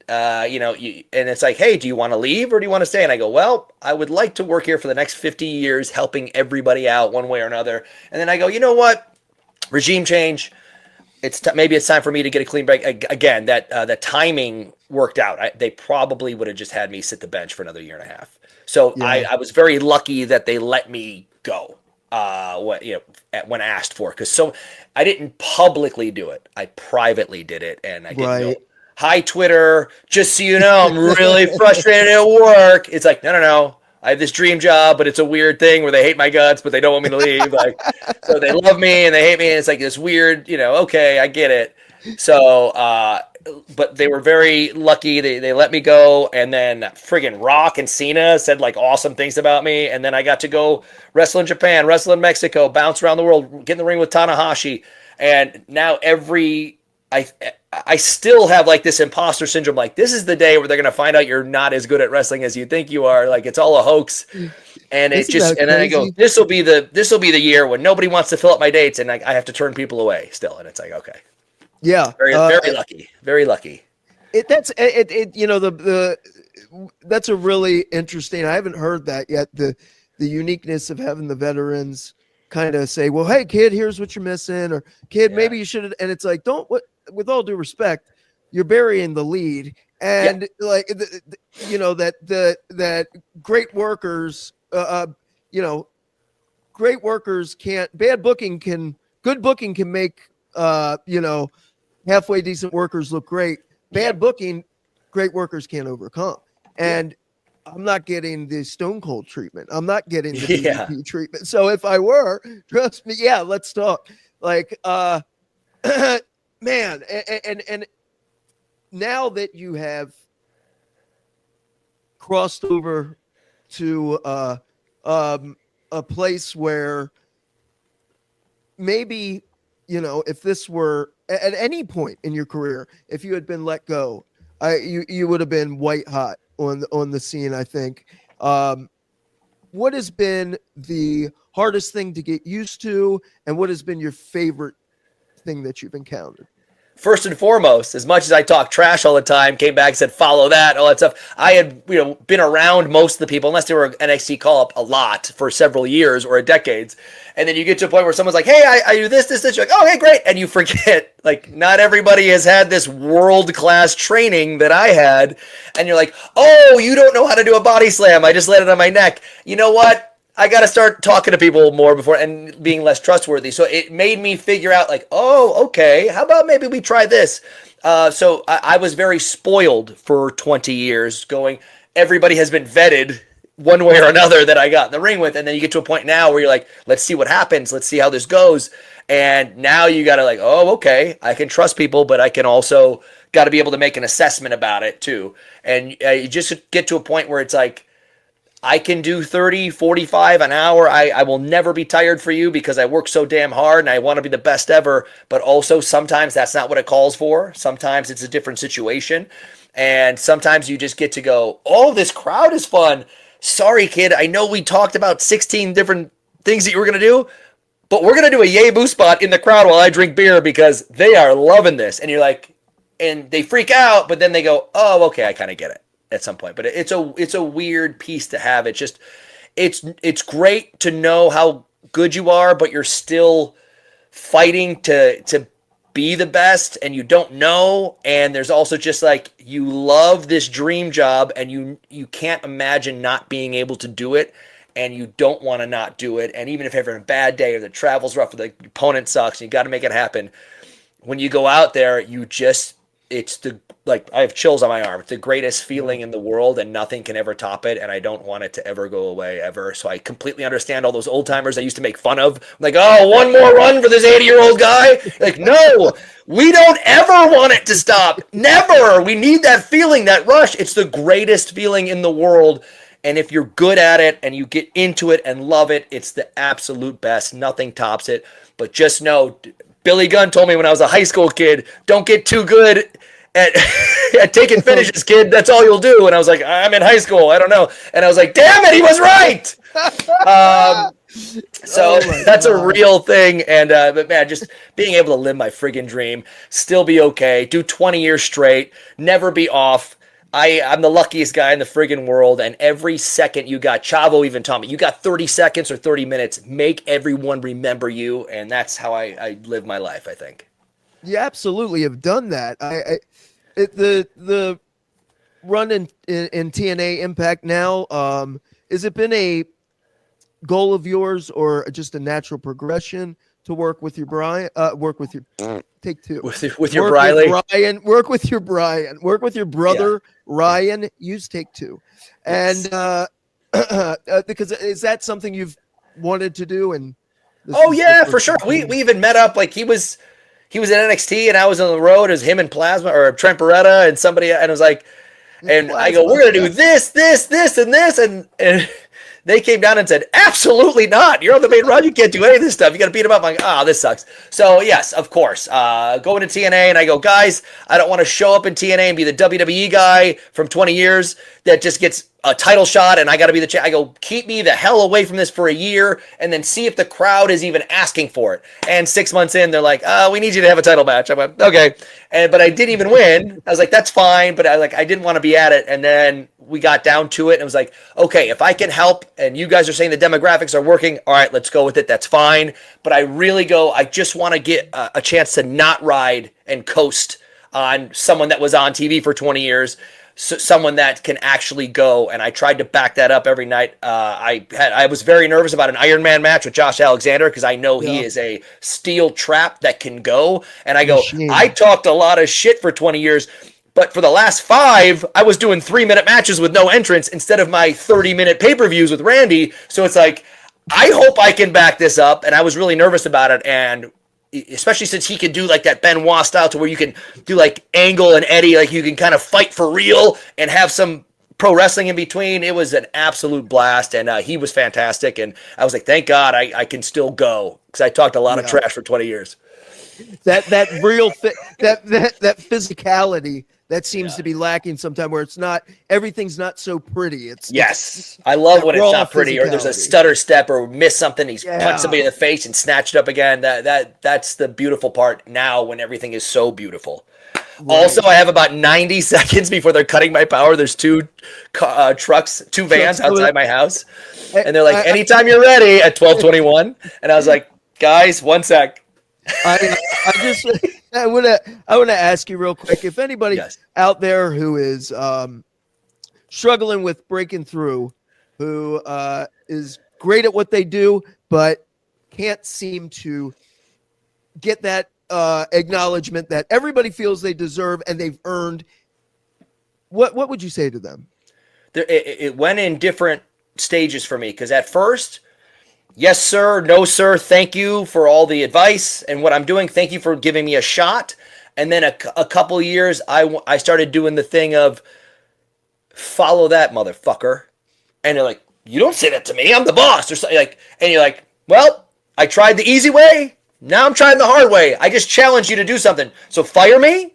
and it's like, hey, do you want to leave or do you want to stay? And I go, well, I would like to work here for the next 50 years, helping everybody out one way or another. And then I go, you know what? Regime change. Maybe it's time for me to get a clean break. Again, that timing worked out. They probably would have just had me sit the bench for another year and a half. So Yeah. I was very lucky that they let me go when asked for, because I didn't publicly do it. I privately did it, and I get Right. hi Twitter, just so you know, I'm really frustrated at work. It's like, no. I have this dream job, but it's a weird thing where they hate my guts, but they don't want me to leave. Like, so they love me and they hate me, and it's like this weird, okay, I get it. So, but they were very lucky. They let me go, and then friggin' Rock and Cena said like awesome things about me, and then I got to go wrestle in Japan, wrestle in Mexico, bounce around the world, get in the ring with Tanahashi, and now I still have like this imposter syndrome. Like, this is the day where they're going to find out you're not as good at wrestling as you think you are. Like, it's all a hoax. And then I go, this will be the year when nobody wants to fill up my dates, and I have to turn people away still. And it's like, okay. Yeah. Very lucky. Very lucky. That's a really interesting. I haven't heard that yet. The uniqueness of having the veterans kind of say, well, hey kid, here's what you're missing, or kid, maybe you should. And it's like, with all due respect, you're burying the lead, and like that great workers, great workers can't. Good booking can make halfway decent workers look great. Bad booking, great workers can't overcome. And I'm not getting the Stone Cold treatment. I'm not getting the DDP treatment. So if I were, trust me, let's talk. Like, man, and now that you have crossed over to a place where maybe, if this were at any point in your career, if you had been let go, you would have been white hot on the scene, I think. What has been the hardest thing to get used to, and what has been your favorite thing that you've encountered? First and foremost, as much as I talk trash all the time, came back and said, follow that, all that stuff. I had, been around most of the people, unless they were NXT call-up a lot for several years or decades. And then you get to a point where someone's like, hey, I do this. You're like, oh, hey, great. And you forget, like, not everybody has had this world-class training that I had. And you're like, oh, you don't know how to do a body slam. I just landed on my neck. You know what? I got to start talking to people more before and being less trustworthy. So it made me figure out like, oh, okay, how about maybe we try this? So I was very spoiled for 20 years going, everybody has been vetted one way or another that I got in the ring with. And then you get to a point now where you're like, let's see what happens. Let's see how this goes. And now you got to like, oh, okay, I can trust people, but I can also got to be able to make an assessment about it too. And you just get to a point where it's like, I can do 30, 45 an hour. I will never be tired for you because I work so damn hard and I want to be the best ever. But also sometimes that's not what it calls for. Sometimes it's a different situation. And sometimes you just get to go, oh, this crowd is fun. Sorry, kid. I know we talked about 16 different things that you were going to do, but we're going to do a yay boo spot in the crowd while I drink beer because they are loving this. And you're like, and they freak out, but then they go, oh, okay, I kind of get it. At some point, but it's a weird piece to have. It's just it's great to know how good you are, but you're still fighting to be the best, and you don't know. And there's also just like you love this dream job, and you can't imagine not being able to do it, and you don't want to not do it. And even if you're having a bad day or the travel's rough or the opponent sucks, and you got to make it happen. When you go out there, I have chills on my arm. It's the greatest feeling in the world, and nothing can ever top it. And I don't want it to ever go away ever. So I completely understand all those old timers I used to make fun of. Like, oh, one more run for this 80-year-old guy. Like, no, we don't ever want it to stop. Never. We need that feeling, that rush. It's the greatest feeling in the world. And if you're good at it and you get into it and love it, it's the absolute best. Nothing tops it. But just know, Billy Gunn told me when I was a high school kid, don't get too good at taking finishes, kid. That's all you'll do. And I was like, I'm in high school. I don't know. And I was like, damn it, he was right. So Oh that's a God. real thing. And but man, just being able to live my friggin' dream, still be okay, do 20 years straight, never be off. I'm the luckiest guy in the friggin' world, and every second you got, Chavo even taught me, you got 30 seconds or 30 minutes, make everyone remember you, and that's how I live my life, I think. You absolutely have done that. The run in TNA Impact now. Has it been a goal of yours or just a natural progression to work with your Brian? Work with your take two. With your Work Briley? with Ryan. Work with your Brian. Work with your brother Ryan. Use take two, Yes. and because is that something you've wanted to do? And this Oh is the yeah, for first sure. time? We even met up, like he was at NXT and I was on the road as him and Plasma or Trent Beretta and somebody, and it was like, and I go, Plasma, we're gonna do this, and this, and they came down and said, absolutely not. You're on the main round. You can't do any of this stuff. You got to beat them up. I'm like, oh, this sucks. So yes, of course, going to TNA and I go, guys, I don't want to show up in TNA and be the WWE guy from 20 years that just gets a title shot and I got to be the champ. I go, keep me the hell away from this for a year and then see if the crowd is even asking for it. And 6 months in, they're like, we need you to have a title match. I went, okay. But I didn't even win. I was like, that's fine. But I didn't want to be at it. And then we got down to it and it was like, okay, if I can help and you guys are saying the demographics are working, all right, let's go with it. That's fine. But I really I just want to get a chance to not ride and coast on someone that was on TV for 20 years. So someone that can actually go, and I tried to back that up every night. I was very nervous about an Iron Man match with Josh Alexander because I know he is a steel trap that can go. And I go, I talked a lot of shit for 20 years, but for the last 5, I was doing 3-minute matches with no entrance instead of my 30-minute pay-per-views with Randy. So it's like, I hope I can back this up, and I was really nervous about it. And especially since he can do like that Benoit style to where you can do like Angle and Eddie, like you can kind of fight for real and have some pro wrestling in between. It was an absolute blast, and he was fantastic. And I was like, thank God I can still go because I talked a lot of trash for 20 years. That real that physicality that seems to be lacking sometimes, where it's not everything's not so pretty. I love when it's not pretty or there's a stutter step or miss something. He's punched somebody in the face and snatched it up again. That's the beautiful part now when everything is so beautiful. Right. Also, I have about 90 seconds before they're cutting my power. There's 2 trucks, 2 vans outside my house, and they're like, anytime you're ready at 12:21. And I was like, guys, 1 sec. I want to ask you real quick, if anybody out there who is struggling with breaking through, who is great at what they do but can't seem to get that acknowledgement that everybody feels they deserve and they've earned, what would you say to them? It went in different stages for me because at first, yes, sir. No, sir. Thank you for all the advice and what I'm doing. Thank you for giving me a shot. And then a couple years, I started doing the thing of follow that motherfucker. And they're like, you don't say that to me. I'm the boss or something like, and you're like, well, I tried the easy way. Now I'm trying the hard way. I just challenge you to do something. So fire me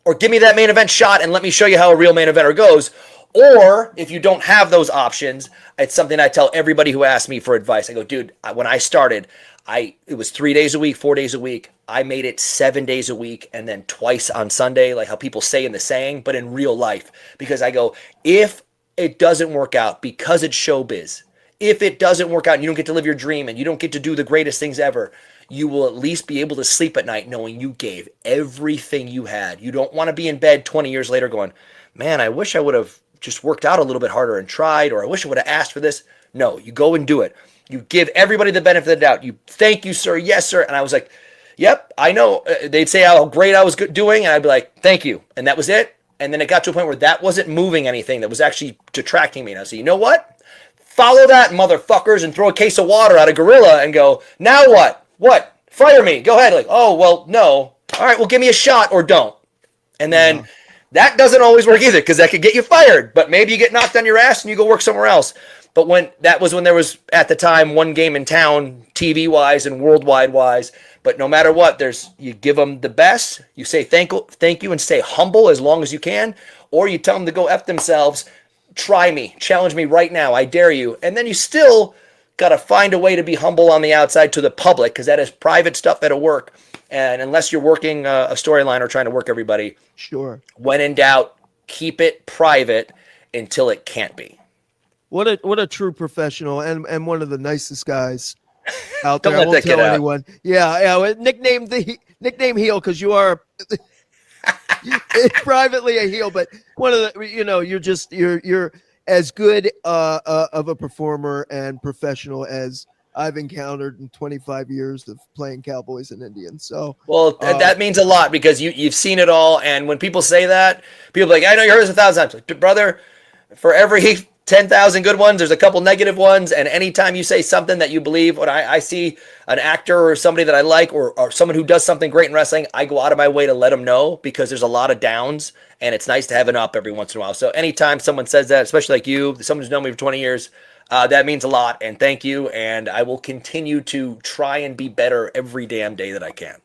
or give me that main event shot and let me show you how a real main eventer goes. Or if you don't have those options, it's something I tell everybody who asks me for advice. I go, dude, when I started, it was 3 days a week, 4 days a week. I made it 7 days a week and then twice on Sunday, like how people say in the saying, but in real life. Because I go, if it doesn't work out because it's showbiz, if it doesn't work out and you don't get to live your dream and you don't get to do the greatest things ever, you will at least be able to sleep at night knowing you gave everything you had. You don't want to be in bed 20 years later going, man, I wish I would have just worked out a little bit harder and tried, or I wish I would have asked for this. No, you go and do it. You give everybody the benefit of the doubt. You thank you, sir. Yes, sir. And I was like, yep, I know. They'd say how great I was doing. And I'd be like, thank you. And that was it. And then it got to a point where that wasn't moving anything. That was actually detracting me. And I said, you know what? Follow that, motherfuckers, and throw a case of water at a gorilla and go, now what? What? Fire me. Go ahead. Like, oh, well, no. All right, well, give me a shot or don't. And then that doesn't always work either because that could get you fired. But maybe you get knocked on your ass and you go work somewhere else. But when there was at the time one game in town, TV wise and worldwide wise. But no matter what, you give them the best. You say thank you and stay humble as long as you can, or you tell them to go F themselves. Try me, challenge me right now. I dare you. And then you still got to find a way to be humble on the outside to the public, because that is private stuff at a work. And unless you're working a storyline or trying to work everybody, Sure. when in doubt, keep it private until it can't be. What a true professional, and one of the nicest guys out Don't there. I let won't that kid tell out. anyone. Yeah. Nickname heel, because you are privately a heel, but one of the, you're as good of a performer and professional as I've encountered in 25 years of playing Cowboys and Indians. So, well, that means a lot, because you've seen it all. And when people say that, people are like, I know you heard this 1,000 times. Like, brother, for every 10,000 good ones, there's a couple negative ones. And anytime you say something that you believe, when I see an actor or somebody that I like, or someone who does something great in wrestling, I go out of my way to let them know, because there's a lot of downs and it's nice to have an up every once in a while. So anytime someone says that, especially like you, someone who's known me for 20 years, that means a lot. And thank you. And I will continue to try and be better every damn day that I can.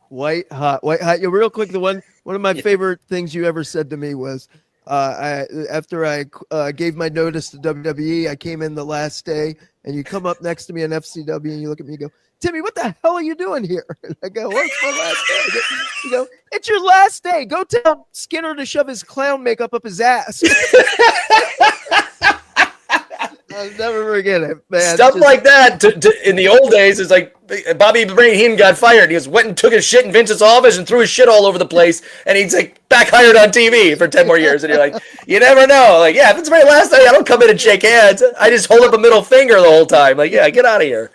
White hot. Yeah, real quick, one of my favorite things you ever said to me was, after I gave my notice to WWE, I came in the last day, and you come up next to me in FCW, and you look at me and go, Timmy, what the hell are you doing here? And I go, well, it's my last day. You go, it's your last day. Go tell Skinner to shove his clown makeup up his ass. I'll never forget it, man. Stuff like that. In the old days, it's like Bobby Brain Heenan got fired. He went and took his shit in Vince's office and threw his shit all over the place. And he's like back hired on TV for 10 more years. And you're like, you never know. Like, yeah, if it's my last day, I don't come in and shake hands. I just hold up a middle finger the whole time. Like, yeah, get out of here.